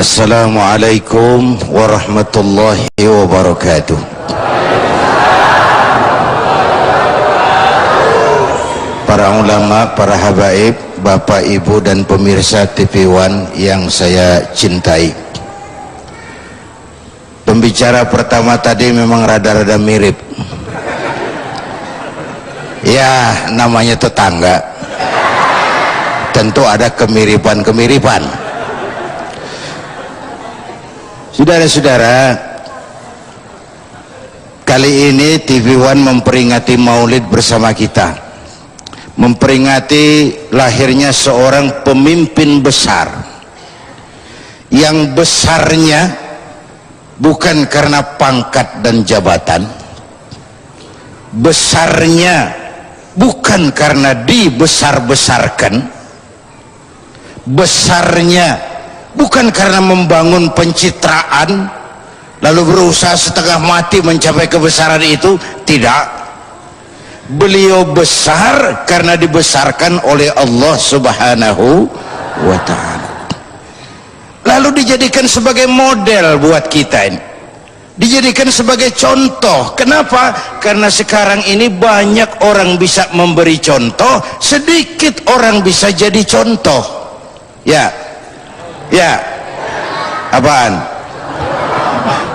Assalamualaikum warahmatullahi wabarakatuh. Para ulama, para habaib, bapak ibu dan pemirsa TV One yang saya cintai, pembicara pertama tadi memang rada-rada mirip. Ya, namanya tetangga, tentu ada kemiripan-kemiripan. Saudara-saudara, kali ini TV One memperingati Maulid bersama kita, memperingati lahirnya seorang pemimpin besar, yang besarnya bukan karena pangkat dan jabatan, besarnya bukan karena dibesar-besarkan, besarnya bukan karena membangun pencitraan lalu berusaha setengah mati mencapai kebesaran itu. Tidak, beliau besar karena dibesarkan oleh Allah Subhanahu wa ta'ala, lalu dijadikan sebagai model buat kita ini, dijadikan sebagai contoh. Kenapa? Karena sekarang ini banyak orang bisa memberi contoh, sedikit orang bisa jadi contoh. Ya, apaan?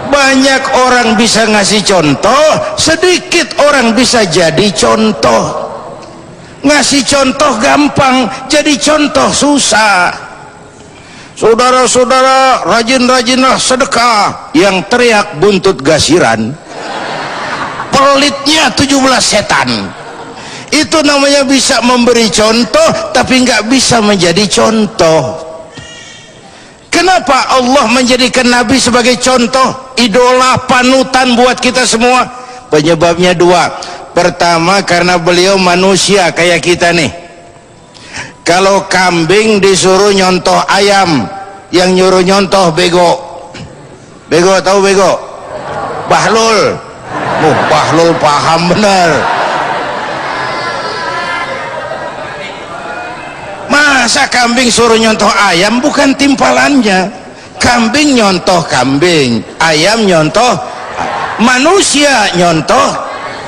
Banyak orang bisa ngasih contoh, sedikit orang bisa jadi contoh. Ngasih contoh gampang, jadi contoh susah. Saudara-saudara, rajin-rajinlah sedekah. Yang teriak buntut gasiran, pelitnya 17 setan. Itu namanya bisa memberi contoh, tapi nggak bisa menjadi contoh. Kenapa Allah menjadikan Nabi sebagai contoh, idola, panutan buat kita semua? Penyebabnya dua. Pertama, karena beliau manusia kayak kita nih. Kalau kambing disuruh nyontoh ayam, yang nyuruh nyontoh bego. Bego, tahu bego? Bahlul. Bahlul paham bener. Masa kambing suruh nyontoh ayam? Bukan timpalannya. Kambing nyontoh kambing, ayam nyontoh manusia, nyontoh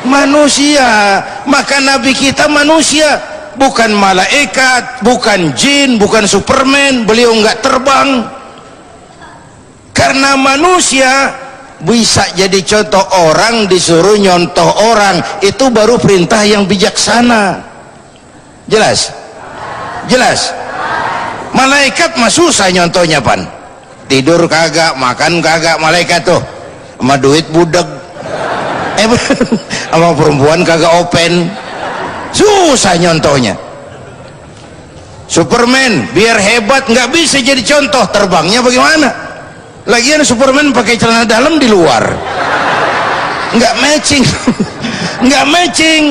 manusia. Maka Nabi kita manusia, bukan malaikat, bukan jin, bukan Superman. Beliau nggak terbang. Karena manusia bisa jadi contoh orang, disuruh nyontoh orang. Itu baru perintah yang bijaksana. Jelas? Jelas? Malaikat mah susah nyontohnya, pan. Tidur kagak, makan kagak, malaikat tuh. Sama duit budeg, sama perempuan kagak open, susah nyontohnya. Superman biar hebat nggak bisa jadi contoh, terbangnya bagaimana? Lagian Superman pakai celana dalam di luar, nggak matching. Nggak matching.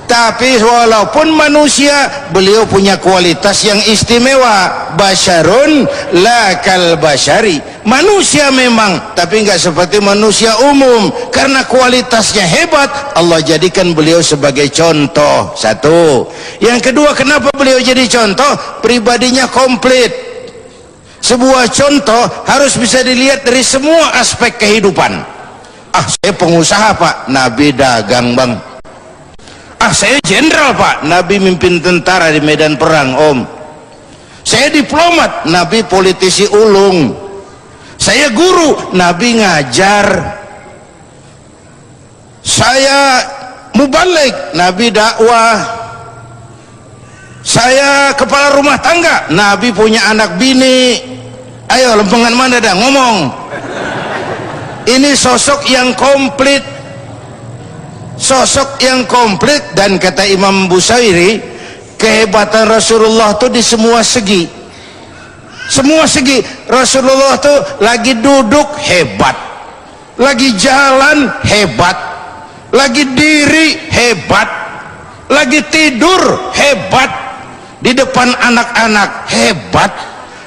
Tapi walaupun manusia, beliau punya kualitas yang istimewa. Basyarun la kal basyari, manusia memang, tapi nggak seperti manusia umum. Karena kualitasnya hebat, Allah jadikan beliau sebagai contoh. Satu. Yang kedua, kenapa beliau jadi contoh? Pribadinya komplit. Sebuah contoh harus bisa dilihat dari semua aspek kehidupan. Saya pengusaha, Pak. Nabi dagang, Bang. Saya jenderal, Pak. Nabi mimpin tentara di medan perang, Om. Saya diplomat, Nabi politisi ulung. Saya guru, Nabi ngajar. Saya mubalik, Nabi dakwah. Saya kepala rumah tangga, Nabi punya anak bini. Ayo, lempengan mana dah, ngomong. Ini sosok yang komplit. Sosok yang komplit. Dan kata Imam Busairi, kehebatan Rasulullah itu di semua segi. Semua segi. Rasulullah itu lagi duduk hebat, lagi jalan hebat, lagi diri hebat, lagi tidur hebat, di depan anak-anak hebat,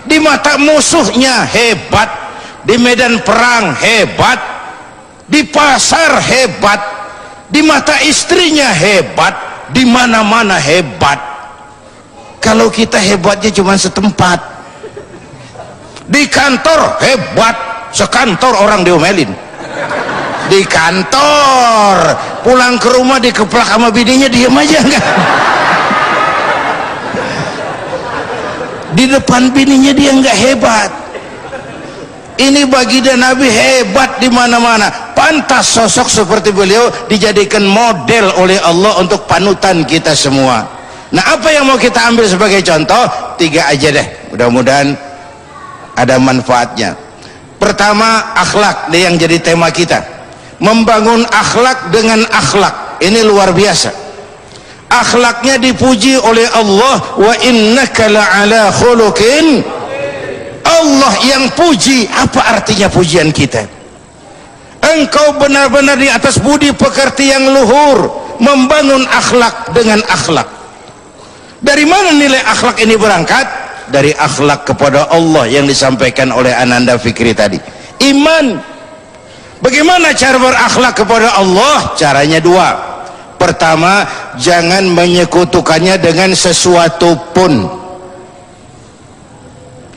di mata musuhnya hebat, di medan perang hebat, di pasar hebat, di mata istrinya hebat, di mana-mana hebat. Kalau kita hebatnya cuma setempat. Di kantor hebat, sekantor orang diomelin. Di kantor, pulang ke rumah dikeplak sama bininya, diam aja enggak. Di depan bininya dia enggak hebat. Ini baginda Nabi hebat di mana-mana. Pantas sosok seperti beliau dijadikan model oleh Allah untuk panutan kita semua. Nah, apa yang mau kita ambil sebagai contoh? 3 aja deh, mudah-mudahan ada manfaatnya. Pertama, akhlak, ini yang jadi tema kita. Membangun akhlak dengan akhlak, ini luar biasa. Akhlaknya dipuji oleh Allah, wa innaka la'ala khuluqin. Allah yang puji. Apa artinya pujian kita? Engkau benar-benar di atas budi pekerti yang luhur, membangun akhlak dengan akhlak. Dari mana nilai akhlak ini berangkat? Dari akhlak kepada Allah yang disampaikan oleh Ananda Fikri tadi. Iman. Bagaimana cara berakhlak kepada Allah? Caranya 2. Pertama, jangan menyekutukannya dengan sesuatu pun.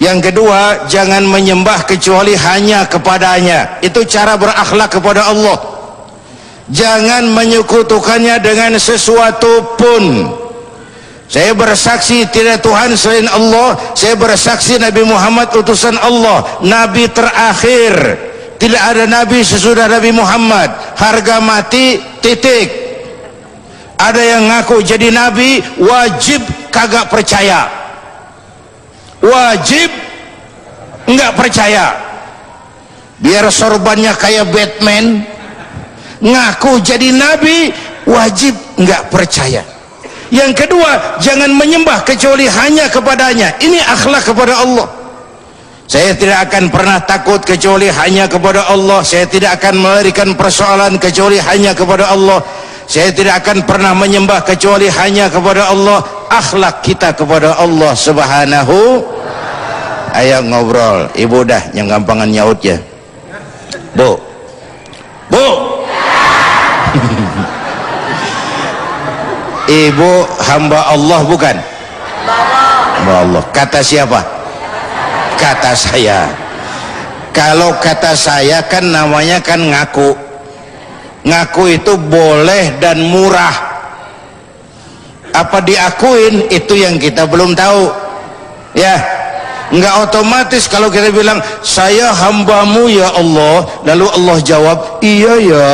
Yang kedua, jangan menyembah kecuali hanya kepadanya. Itu cara berakhlak kepada Allah. Jangan menyekutukannya dengan sesuatu pun. Saya bersaksi tidak Tuhan selain Allah. Saya bersaksi Nabi Muhammad utusan Allah, Nabi terakhir. Tidak ada Nabi sesudah Nabi Muhammad. Harga mati, titik. Ada yang ngaku jadi Nabi, wajib kagak percaya. Wajib enggak percaya. Biar sorbannya kayak Batman, ngaku jadi Nabi, wajib enggak percaya. Yang kedua, jangan menyembah kecuali hanya kepadanya. Ini akhlak kepada Allah. Saya tidak akan pernah takut kecuali hanya kepada Allah. Saya tidak akan melarikan persoalan kecuali hanya kepada Allah. Saya tidak akan pernah menyembah kecuali hanya kepada Allah. Akhlak kita kepada Allah Subhanahu. Ayo ngobrol, ibu dah yang gampangan nyaut ya. Bu, bu. Ibu hamba Allah bukan? Hamba Allah. Kata siapa? Kata saya. Kalau kata saya kan namanya kan ngaku. Ngaku itu boleh dan murah. Apa diakuin itu yang kita belum tahu. Ya, enggak otomatis kalau kita bilang saya hambamu ya Allah, lalu Allah jawab iya ya.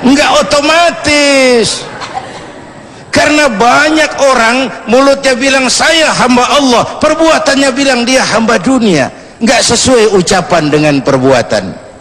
Enggak otomatis. Karena banyak orang mulutnya bilang saya hamba Allah, perbuatannya bilang dia hamba dunia. Enggak sesuai ucapan dengan perbuatan.